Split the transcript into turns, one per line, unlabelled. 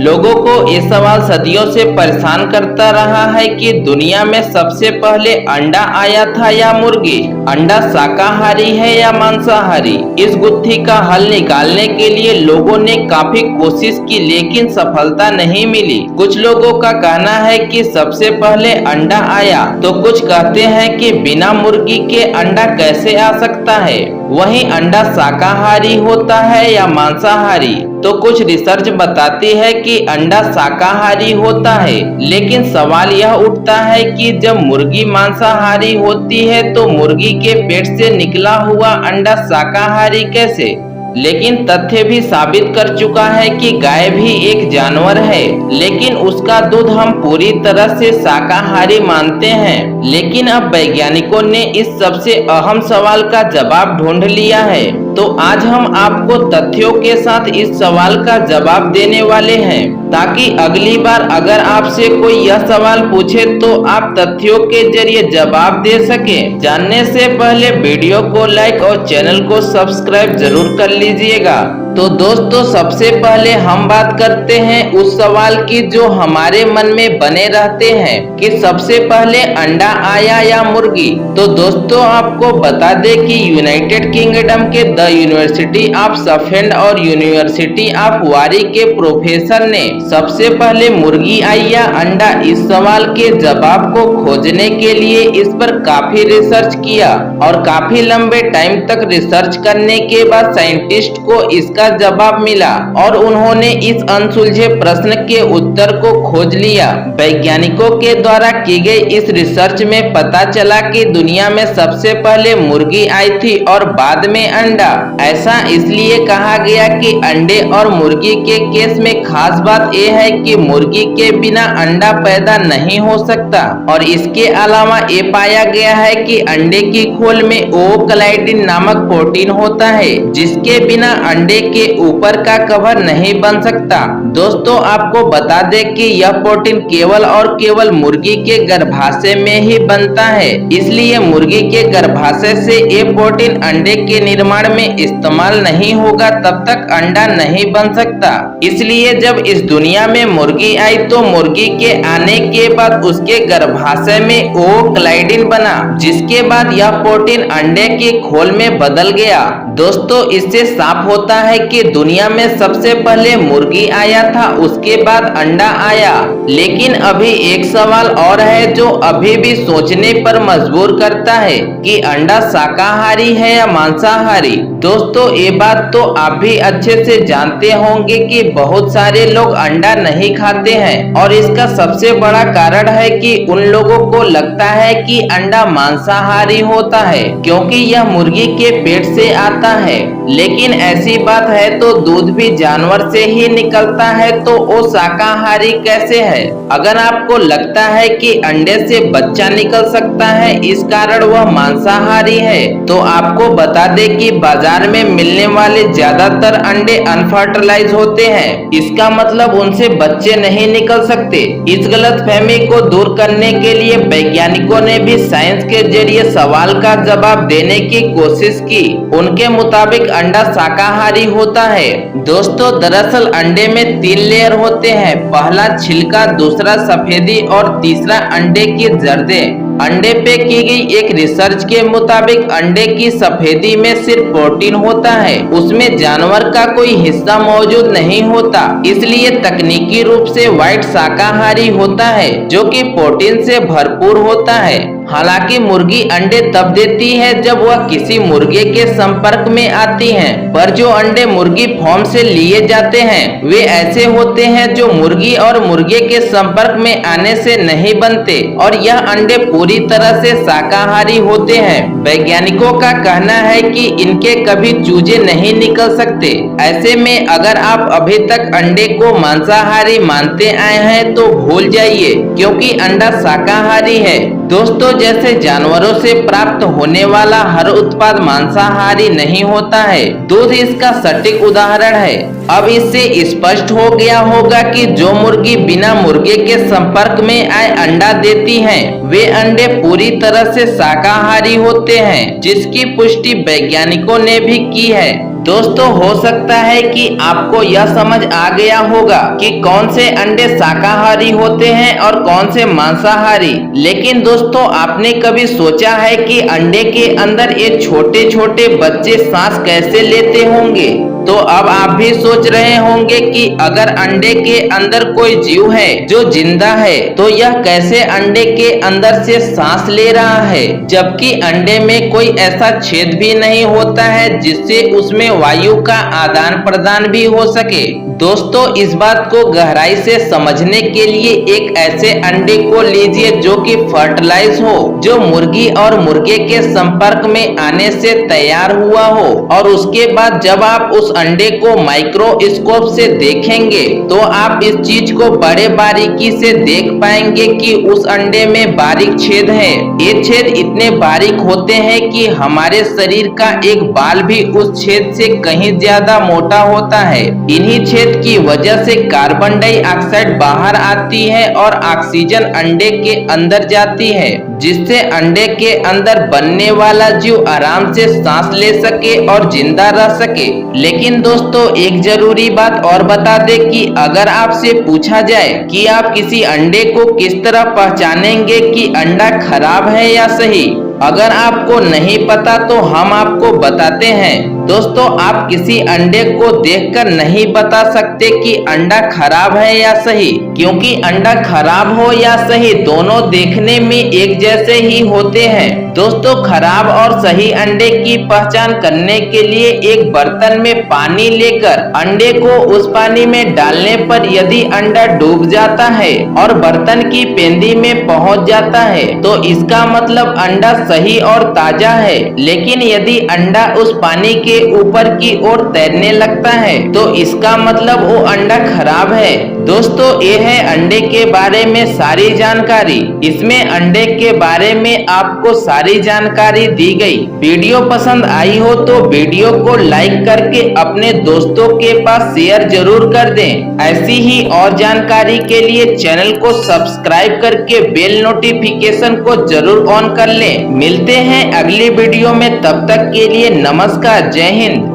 लोगों को ये सवाल सदियों से परेशान करता रहा है कि दुनिया में सबसे पहले अंडा आया था या मुर्गी, अंडा शाकाहारी है या मांसाहारी। इस गुत्थी का हल निकालने के लिए लोगों ने काफी कोशिश की लेकिन सफलता नहीं मिली। कुछ लोगों का कहना है कि सबसे पहले अंडा आया तो कुछ कहते हैं कि बिना मुर्गी के अंडा कैसे आ सकता है। वहीं अंडा शाकाहारी होता है या मांसाहारी, तो कुछ रिसर्च बताती है कि अंडा शाकाहारी होता है। लेकिन सवाल यह उठता है कि जब मुर्गी मांसाहारी होती है तो मुर्गी के पेट से निकला हुआ अंडा शाकाहारी कैसे। लेकिन तथ्य भी साबित कर चुका है कि गाय भी एक जानवर है, लेकिन उसका दूध हम पूरी तरह से शाकाहारी मानते हैं। लेकिन अब वैज्ञानिकों ने इस सबसे अहम सवाल का जवाब ढूंढ लिया है। तो आज हम आपको तथ्यों के साथ इस सवाल का जवाब देने वाले हैं, ताकि अगली बार अगर आपसे कोई यह सवाल पूछे तो आप तथ्यों के जरिए जवाब दे सके। जानने से पहले वीडियो को लाइक और चैनल को सब्सक्राइब जरूर कर लीजिएगा। तो दोस्तों, सबसे पहले हम बात करते हैं उस सवाल की जो हमारे मन में बने रहते हैं कि सबसे पहले अंडा आया या मुर्गी। तो दोस्तों, आपको बता दें कि यूनाइटेड किंगडम के द यूनिवर्सिटी ऑफ सफेंड और यूनिवर्सिटी ऑफ वारी के प्रोफेसर ने सबसे पहले मुर्गी आई या अंडा, इस सवाल के जवाब को खोजने के लिए इस पर काफी रिसर्च किया और काफी लंबे टाइम तक रिसर्च करने के बाद साइंटिस्ट को इसका जवाब मिला और उन्होंने इस अनसुलझे प्रश्न के उत्तर को खोज लिया। वैज्ञानिकों के द्वारा की गई इस रिसर्च में पता चला कि दुनिया में सबसे पहले मुर्गी आई थी और बाद में अंडा। ऐसा इसलिए कहा गया कि अंडे और मुर्गी के केस में खास बात यह है कि मुर्गी के बिना अंडा पैदा नहीं हो सकता और इसके अलावा ये पाया गया है कि अंडे की खोल में ओवोक्लाइडिन नामक प्रोटीन होता है, जिसके बिना अंडे के ऊपर का कवर नहीं बन सकता। दोस्तों, आपको बता दें कि यह प्रोटीन केवल और केवल मुर्गी के गर्भाशय में ही बनता है, इसलिए मुर्गी के गर्भाशय से ये प्रोटीन अंडे के निर्माण में इस्तेमाल नहीं होगा तब तक अंडा नहीं बन सकता। इसलिए जब इस दुनिया में मुर्गी आई तो मुर्गी के आने के बाद उसके गर्भाशय में ओवोक्लाइडिन बना, जिसके बाद यह प्रोटीन अंडे के खोल में बदल गया। दोस्तों, इससे साफ होता है कि दुनिया में सबसे पहले मुर्गी आया था, उसके बाद अंडा आया। लेकिन अभी एक सवाल और है जो अभी भी सोचने पर मजबूर करता है कि अंडा शाकाहारी है या मांसाहारी। दोस्तों, ये बात तो आप भी अच्छे से जानते होंगे कि बहुत सारे लोग अंडा नहीं खाते हैं और इसका सबसे बड़ा कारण है कि उन लोगों को लगता है कि अंडा मांसाहारी होता है क्योंकि यह मुर्गी के पेट से आता है। लेकिन ऐसी बात है तो दूध भी जानवर से ही निकलता है, तो वो शाकाहारी कैसे है। अगर आपको लगता है कि अंडे से बच्चा निकल सकता है इस कारण वह मांसाहारी है, तो आपको बता दें कि बाजार में मिलने वाले ज्यादातर अंडे अनफर्टिलाइज होते हैं। इसका मतलब उनसे बच्चे नहीं निकल सकते। इस गलतफहमी को दूर करने के लिए वैज्ञानिकों ने भी साइंस के जरिए सवाल का जवाब देने की कोशिश की। उनके मुताबिक अंडा शाकाहारी होता है। दोस्तों, दरअसल अंडे में 3 लेयर होते हैं, पहला छिलका, दूसरा सफेदी और तीसरा अंडे की जर्दें। अंडे पे की गई एक रिसर्च के मुताबिक अंडे की सफेदी में सिर्फ प्रोटीन होता है, उसमें जानवर का कोई हिस्सा मौजूद नहीं होता, इसलिए तकनीकी रूप से व्हाइट शाकाहारी होता है जो कि प्रोटीन से भरपूर होता है। हालांकि मुर्गी अंडे तब देती है जब वह किसी मुर्गे के संपर्क में आती हैं, पर जो अंडे मुर्गी फॉर्म से लिए जाते हैं वे ऐसे होते हैं जो मुर्गी और मुर्गे के संपर्क में आने से नहीं बनते और यह अंडे पूरी तरह से शाकाहारी होते हैं। वैज्ञानिकों का कहना है कि इनके कभी चूजे नहीं निकल सकते। ऐसे में अगर आप अभी तक अंडे को मांसाहारी मानते आए हैं तो भूल जाइए, क्योंकि अंडा शाकाहारी है। दोस्तों, जैसे जानवरों से प्राप्त होने वाला हर उत्पाद मांसाहारी नहीं होता है, दूध इसका सटीक उदाहरण है। अब इससे स्पष्ट हो गया होगा कि जो मुर्गी बिना मुर्गे के संपर्क में आए अंडा देती हैं, वे अंडे पूरी तरह से शाकाहारी होते हैं, जिसकी पुष्टि वैज्ञानिकों ने भी की है। दोस्तों हो सकता है कि आपको यह समझ आ गया होगा कि कौन से अंडे शाकाहारी होते हैं और कौन से मांसाहारी। लेकिन दोस्तों आपने कभी सोचा है कि अंडे के अंदर ये छोटे छोटे बच्चे सांस कैसे लेते होंगे? तो अब आप भी सोच रहे होंगे कि अगर अंडे के अंदर कोई जीव है जो जिंदा है तो यह कैसे अंडे के अंदर से सांस ले रहा है, जबकि अंडे में कोई ऐसा छेद भी नहीं होता है जिससे उसमें वायु का आदान प्रदान भी हो सके। दोस्तों इस बात को गहराई से समझने के लिए एक ऐसे अंडे को लीजिए जो कि फर्टिलाइज हो, जो मुर्गी और मुर्गे के संपर्क में आने से तैयार हुआ हो, और उसके बाद जब आप उस अंडे को माइक्रोस्कोप से देखेंगे तो आप इस चीज को बड़े बारीकी से देख पाएंगे कि उस अंडे में बारीक छेद है। ये छेद इतने बारीक होते हैं कि हमारे शरीर का एक बाल भी उस छेद से कहीं ज्यादा मोटा होता है। इन्हीं छेद की वजह से कार्बन डाइऑक्साइड बाहर आती है और ऑक्सीजन अंडे के अंदर जाती है, जिससे अंडे के अंदर बनने वाला जीव आराम से सांस ले सके और जिंदा रह सके। लेकिन दोस्तों एक जरूरी बात और बता दे कि अगर आपसे पूछा जाए कि आप किसी अंडे को किस तरह पहचानेंगे कि अंडा खराब है या सही, अगर आपको नहीं पता तो हम आपको बताते हैं। दोस्तों आप किसी अंडे को देखकर नहीं बता सकते कि अंडा खराब है या सही, क्योंकि अंडा खराब हो या सही दोनों देखने में एक जैसे ही होते हैं। दोस्तों खराब और सही अंडे की पहचान करने के लिए एक बर्तन में पानी लेकर अंडे को उस पानी में डालने पर यदि अंडा डूब जाता है और बर्तन की पेंदी में पहुंच जाता है तो इसका मतलब अंडा सही और ताजा है। लेकिन यदि अंडा उस पानी के ऊपर की ओर तैरने लगता है तो इसका मतलब वो अंडा खराब है। दोस्तों ये है अंडे के बारे में सारी जानकारी। इसमें अंडे के बारे में आपको सारी जानकारी दी गई। वीडियो पसंद आई हो तो वीडियो को लाइक करके अपने दोस्तों के पास शेयर जरूर कर दें। ऐसी ही और जानकारी के लिए चैनल को सब्सक्राइब करके बेल नोटिफिकेशन को जरूर ऑन कर लें। मिलते हैं अगली वीडियो में, तब तक के लिए नमस्कार, जय हिंद।